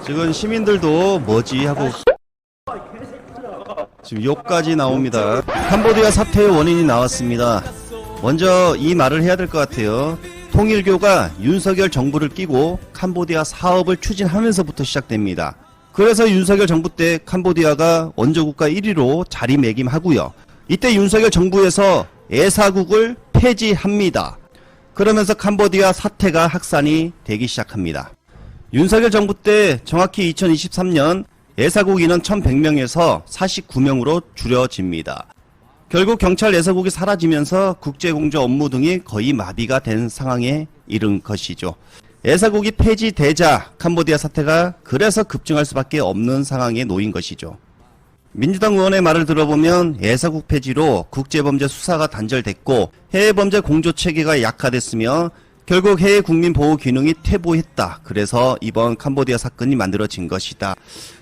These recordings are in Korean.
지금 시민들도 뭐지 하고 지금 욕까지 나옵니다. 캄보디아 사태의 원인이 나왔습니다. 먼저 이 말을 해야 될 것 같아요. 통일교가 윤석열 정부를 끼고 캄보디아 사업을 추진하면서부터 시작됩니다. 그래서 윤석열 정부 때 캄보디아가 원조국가 1위로 자리매김하고요. 이때 윤석열 정부에서 애사국을 폐지합니다. 그러면서 캄보디아 사태가 확산이 되기 시작합니다. 윤석열 정부 때 정확히 2023년 애사국 인원 1100명에서 49명으로 줄여집니다. 결국 경찰 애사국이 사라지면서 국제공조 업무 등이 거의 마비가 된 상황에 이른 것이죠. 애사국이 폐지되자 캄보디아 사태가 그래서 급증할 수밖에 없는 상황에 놓인 것이죠. 민주당 의원의 말을 들어보면 애사국 폐지로 국제범죄 수사가 단절됐고 해외범죄 공조 체계가 약화됐으며 결국 해외 국민 보호 기능이 퇴보했다. 그래서 이번 캄보디아 사건이 만들어진 것이다.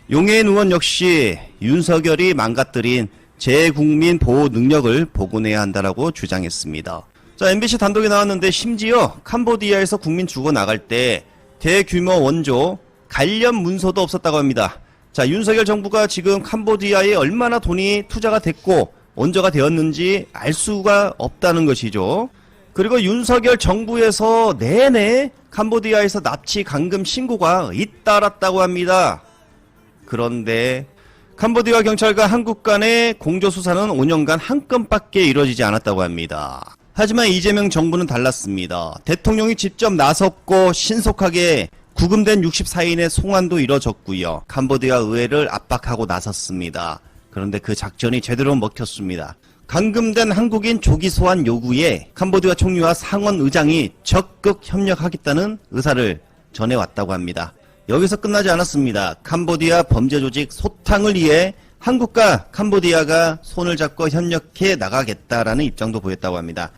용해인 의원 역시 윤석열이 망가뜨린 재국민 보호 능력을 복원해야 한다라고 주장했습니다. 자, MBC 단독에 나왔는데 심지어 캄보디아에서 국민 죽어나갈 때 대규모 원조 관련 문서도 없었다고 합니다. 자, 윤석열 정부가 지금 캄보디아에 얼마나 돈이 투자가 됐고 원조가 되었는지 알 수가 없다는 것이죠. 그리고 윤석열 정부에서 내내 캄보디아에서 납치 감금 신고가 잇따랐다고 합니다. 그런데 캄보디아 경찰과 한국 간의 공조수사는 5년간 한 건밖에 이루어지지 않았다고 합니다. 하지만 이재명 정부는 달랐습니다. 대통령이 직접 나섰고 신속하게 구금된 64인의 송환도 이뤄졌고요. 캄보디아 의회를 압박하고 나섰습니다. 그런데 그 작전이 제대로 먹혔습니다. 감금된 한국인 조기 소환 요구에 캄보디아 총리와 상원 의장이 적극 협력하겠다는 의사를 전해왔다고 합니다. 여기서 끝나지 않았습니다. 캄보디아 범죄 조직 소탕을 위해 한국과 캄보디아가 손을 잡고 협력해 나가겠다라는 입장도 보였다고 합니다.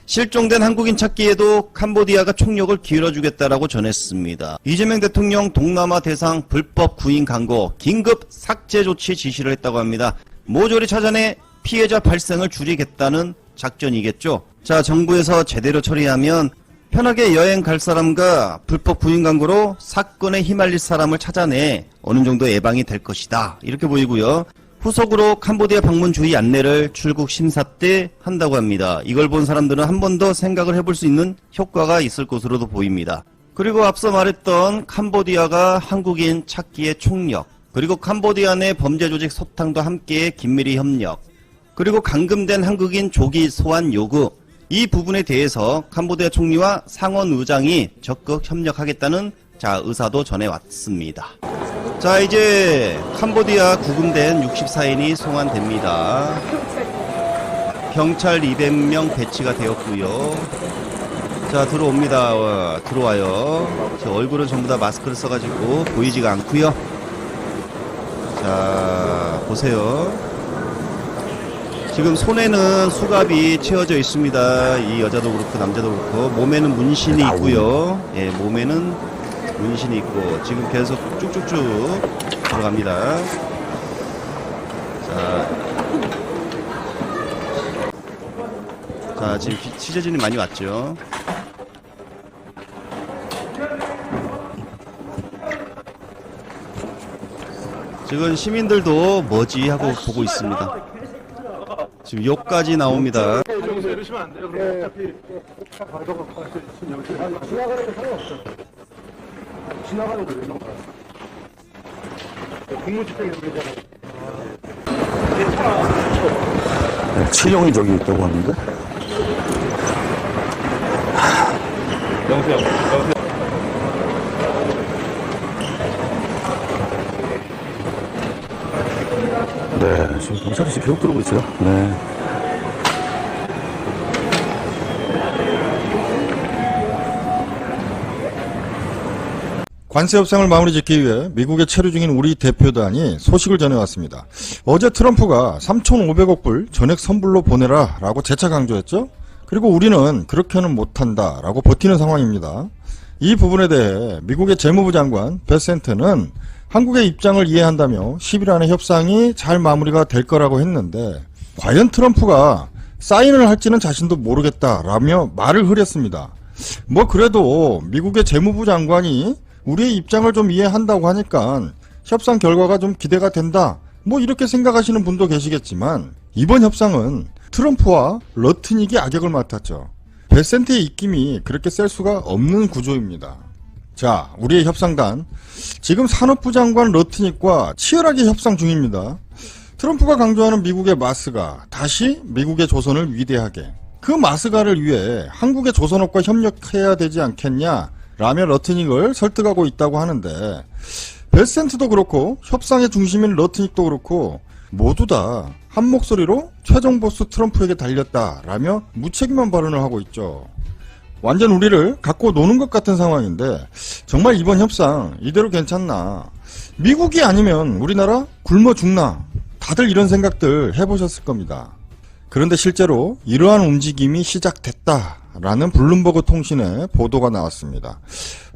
실종된 한국인 찾기에도 캄보디아가 총력을 기울여주겠다라고 전했습니다. 이재명 대통령 동남아 대상 불법 구인 광고 긴급 삭제 조치 지시를 했다고 합니다. 모조리 찾아내 피해자 발생을 줄이겠다는 작전이겠죠. 자, 정부에서 제대로 처리하면 편하게 여행 갈 사람과 불법 구인 광고로 사건에 휘말릴 사람을 찾아내 어느 정도 예방이 될 것이다. 이렇게 보이고요. 후속으로 캄보디아 방문 주의 안내를 출국 심사 때 한다고 합니다. 이걸 본 사람들은 한 번 더 생각을 해볼 수 있는 효과가 있을 것으로도 보입니다. 그리고 앞서 말했던 캄보디아가 한국인 찾기의 총력, 그리고 캄보디아 내 범죄 조직 소탕도 함께 긴밀히 협력, 그리고 감금된 한국인 조기 소환 요구, 이 부분에 대해서 캄보디아 총리와 상원 의장이 적극 협력하겠다는 의사도 전해왔습니다. 자, 이제 캄보디아 구금된 64인이 송환됩니다. 경찰 200명 배치가 되었고요. 자, 들어옵니다. 들어와요. 제 얼굴은 전부 다 마스크를 써가지고 보이지가 않고요. 자, 보세요. 지금 손에는 수갑이 채워져 있습니다. 이 여자도 그렇고 남자도 그렇고 몸에는 문신이 있고요. 예, 몸에는 문신이 있고 지금 계속 쭉쭉쭉 들어갑니다. 자, 지금 취재진이 많이 왔죠. 지금 시민들도 뭐지 하고 보고 있습니다. 지금 욕까지 나옵니다. 여기서 이러시면 안 돼요. 그럼 어차피 지나가는 게 상관없어. 지나가는 거 이런 거. 공무집행 이런 거잖아. 치룡이 저기 있다고 하는데. 여보세요. 네, 지금 경찰이 계속 들어오고 있어요. 네. 관세 협상을 마무리 짓기 위해 미국에 체류 중인 우리 대표단이 소식을 전해왔습니다. 어제 트럼프가 3,500억 불 전액 선불로 보내라 라고 재차 강조했죠. 그리고 우리는 그렇게는 못한다 라고 버티는 상황입니다. 이 부분에 대해 미국의 재무부 장관 베센트는 한국의 입장을 이해한다며 10일 안에 협상이 잘 마무리가 될 거라고 했는데 과연 트럼프가 사인을 할지는 자신도 모르겠다라며 말을 흐렸습니다. 뭐 그래도 미국의 재무부 장관이 우리의 입장을 좀 이해한다고 하니까 협상 결과가 좀 기대가 된다. 뭐 이렇게 생각하시는 분도 계시겠지만 이번 협상은 트럼프와 러트닉이 악역을 맡았죠. 베센트의 입김이 그렇게 셀 수가 없는 구조입니다. 자, 우리의 협상단 지금 산업부 장관 러트닉과 치열하게 협상 중입니다. 트럼프가 강조하는 미국의 마스가 다시 미국의 조선을 위대하게, 그 마스가를 위해 한국의 조선업과 협력해야 되지 않겠냐 라며 러트닉을 설득하고 있다고 하는데, 베센트도 그렇고 협상의 중심인 러트닉도 그렇고 모두 다 한 목소리로 최종 보스 트럼프에게 달렸다라며 무책임한 발언을 하고 있죠. 완전 우리를 갖고 노는 것 같은 상황인데 정말 이번 협상 이대로 괜찮나? 미국이 아니면 우리나라 굶어 죽나? 다들 이런 생각들 해보셨을 겁니다. 그런데 실제로 이러한 움직임이 시작됐다라는 블룸버그 통신의 보도가 나왔습니다.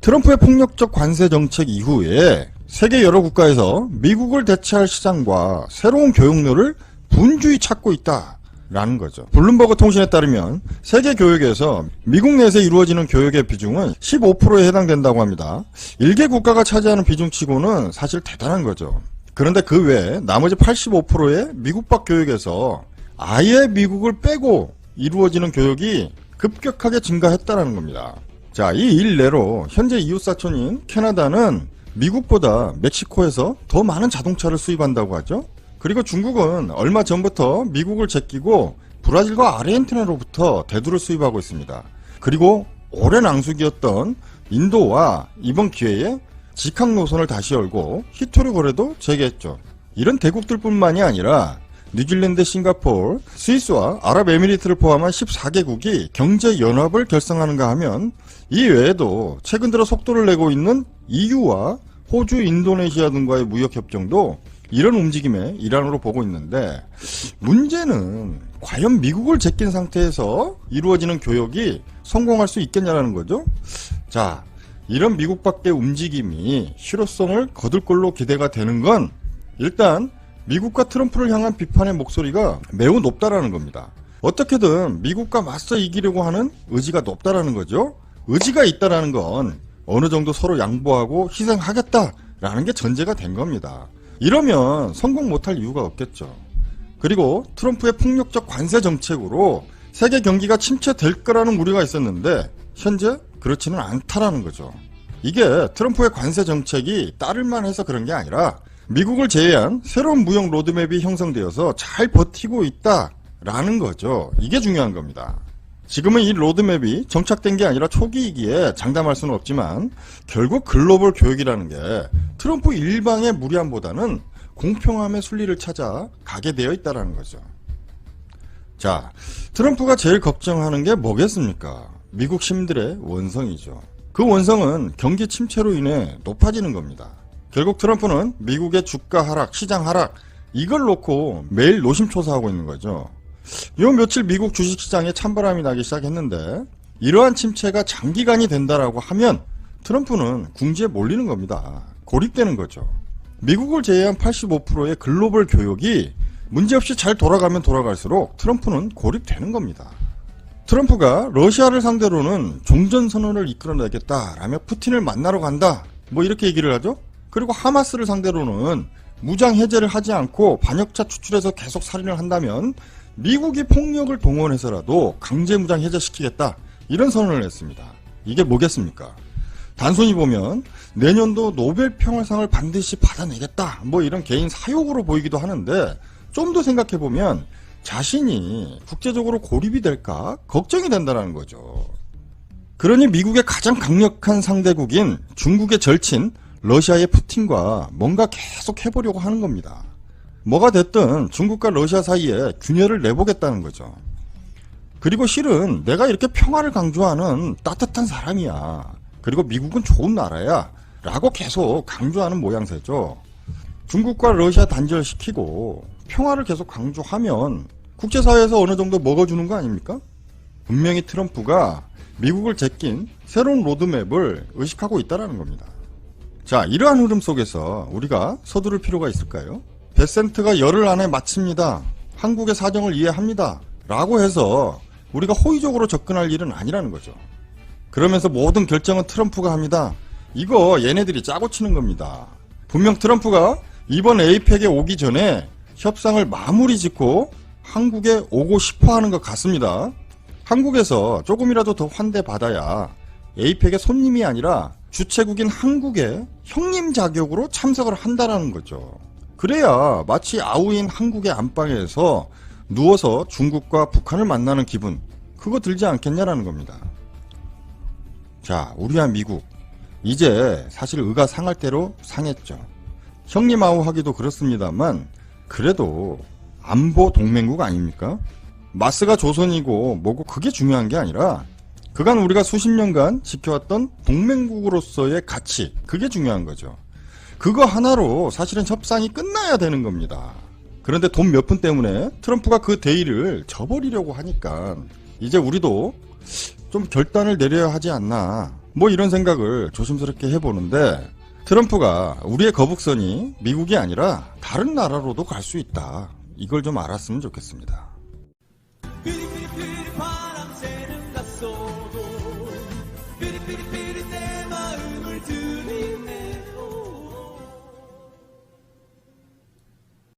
트럼프의 폭력적 관세 정책 이후에 세계 여러 국가에서 미국을 대체할 시장과 새로운 교역로를 분주히 찾고 있다라는 거죠. 블룸버그 통신에 따르면 세계 교역에서 미국 내에서 이루어지는 교역의 비중은 15%에 해당된다고 합니다. 일개 국가가 차지하는 비중치고는 사실 대단한 거죠. 그런데 그 외에 나머지 85%의 미국 밖 교역에서 아예 미국을 빼고 이루어지는 교역이 급격하게 증가했다는 겁니다. 자, 이 일례로 현재 이웃사촌인 캐나다는 미국보다 멕시코에서 더 많은 자동차를 수입한다고 하죠. 그리고 중국은 얼마 전부터 미국을 제끼고 브라질과 아르헨티나로부터 대두를 수입하고 있습니다. 그리고 오랜 앙숙이었던 인도와 이번 기회에 직항 노선을 다시 열고 히토류 거래도 재개했죠. 이런 대국들뿐만이 아니라 뉴질랜드, 싱가포르, 스위스와 아랍에미리트를 포함한 14개국이 경제연합을 결성하는가 하면 이 외에도 최근 들어 속도를 내고 있는 EU와 호주, 인도네시아 등과의 무역협정도 이런 움직임의 일환으로 보고 있는데, 문제는 과연 미국을 제낀 상태에서 이루어지는 교역이 성공할 수 있겠냐라는 거죠. 자, 이런 미국 밖의 움직임이 실효성을 거둘 걸로 기대가 되는 건 일단 미국과 트럼프를 향한 비판의 목소리가 매우 높다라는 겁니다. 어떻게든 미국과 맞서 이기려고 하는 의지가 높다라는 거죠. 의지가 있다라는 건 어느 정도 서로 양보하고 희생하겠다라는 게 전제가 된 겁니다. 이러면 성공 못할 이유가 없겠죠. 그리고 트럼프의 폭력적 관세 정책으로 세계 경기가 침체될 거라는 우려가 있었는데 현재 그렇지는 않다라는 거죠. 이게 트럼프의 관세 정책이 따를만 해서 그런 게 아니라 미국을 제외한 새로운 무역 로드맵이 형성되어서 잘 버티고 있다라는 거죠. 이게 중요한 겁니다. 지금은 이 로드맵이 정착된 게 아니라 초기이기에 장담할 수는 없지만 결국 글로벌 교역이라는 게 트럼프 일방의 무리함보다는 공평함의 순리를 찾아 가게 되어 있다는 거죠. 자, 트럼프가 제일 걱정하는 게 뭐겠습니까? 미국 시민들의 원성이죠. 그 원성은 경기 침체로 인해 높아지는 겁니다. 결국 트럼프는 미국의 주가 하락, 시장 하락 이걸 놓고 매일 노심초사하고 있는 거죠. 요 며칠 미국 주식시장에 찬바람이 나기 시작했는데 이러한 침체가 장기간이 된다라고 하면 트럼프는 궁지에 몰리는 겁니다. 고립되는 거죠. 미국을 제외한 85%의 글로벌 교역이 문제없이 잘 돌아가면 돌아갈수록 트럼프는 고립되는 겁니다. 트럼프가 러시아를 상대로는 종전선언을 이끌어내겠다라며 푸틴을 만나러 간다 뭐 이렇게 얘기를 하죠. 그리고 하마스를 상대로는 무장 해제를 하지 않고 반역자 추출해서 계속 살인을 한다면 미국이 폭력을 동원해서라도 강제 무장 해제시키겠다 이런 선언을 했습니다. 이게 뭐겠습니까? 단순히 보면 내년도 노벨 평화상을 반드시 받아내겠다 뭐 이런 개인 사욕으로 보이기도 하는데 좀 더 생각해보면 자신이 국제적으로 고립이 될까 걱정이 된다는 거죠. 그러니 미국의 가장 강력한 상대국인 중국의 절친 러시아의 푸틴과 뭔가 계속 해보려고 하는 겁니다. 뭐가 됐든 중국과 러시아 사이에 균열을 내보겠다는 거죠. 그리고 실은 내가 이렇게 평화를 강조하는 따뜻한 사람이야. 그리고 미국은 좋은 나라야. 라고 계속 강조하는 모양새죠. 중국과 러시아 단절시키고 평화를 계속 강조하면 국제사회에서 어느 정도 먹어주는 거 아닙니까? 분명히 트럼프가 미국을 제낀 새로운 로드맵을 의식하고 있다는 겁니다. 자, 이러한 흐름 속에서 우리가 서두를 필요가 있을까요? 베센트가 열흘 안에 마칩니다. 한국의 사정을 이해합니다. 라고 해서 우리가 호의적으로 접근할 일은 아니라는 거죠. 그러면서 모든 결정은 트럼프가 합니다. 이거 얘네들이 짜고 치는 겁니다. 분명 트럼프가 이번 에이펙에 오기 전에 협상을 마무리 짓고 한국에 오고 싶어 하는 것 같습니다. 한국에서 조금이라도 더 환대받아야 에이펙의 손님이 아니라 주최국인 한국의 형님 자격으로 참석을 한다라는 거죠. 그래야 마치 아우인 한국의 안방에서 누워서 중국과 북한을 만나는 기분, 그거 들지 않겠냐라는 겁니다. 자, 우리와 미국, 이제 사실 의가 상할 대로 상했죠. 형님 아우 하기도 그렇습니다만 그래도 안보 동맹국 아닙니까? 마스가 조선이고 뭐고 그게 중요한 게 아니라 그간 우리가 수십 년간 지켜왔던 동맹국으로서의 가치, 그게 중요한 거죠. 그거 하나로 사실은 협상이 끝나야 되는 겁니다. 그런데 돈 몇 푼 때문에 트럼프가 그 대의를 저버리려고 하니까 이제 우리도 좀 결단을 내려야 하지 않나, 뭐 이런 생각을 조심스럽게 해보는데, 트럼프가 우리의 거북선이 미국이 아니라 다른 나라로도 갈 수 있다, 이걸 좀 알았으면 좋겠습니다. 바람 새는 갔어도 삐리삐리삐리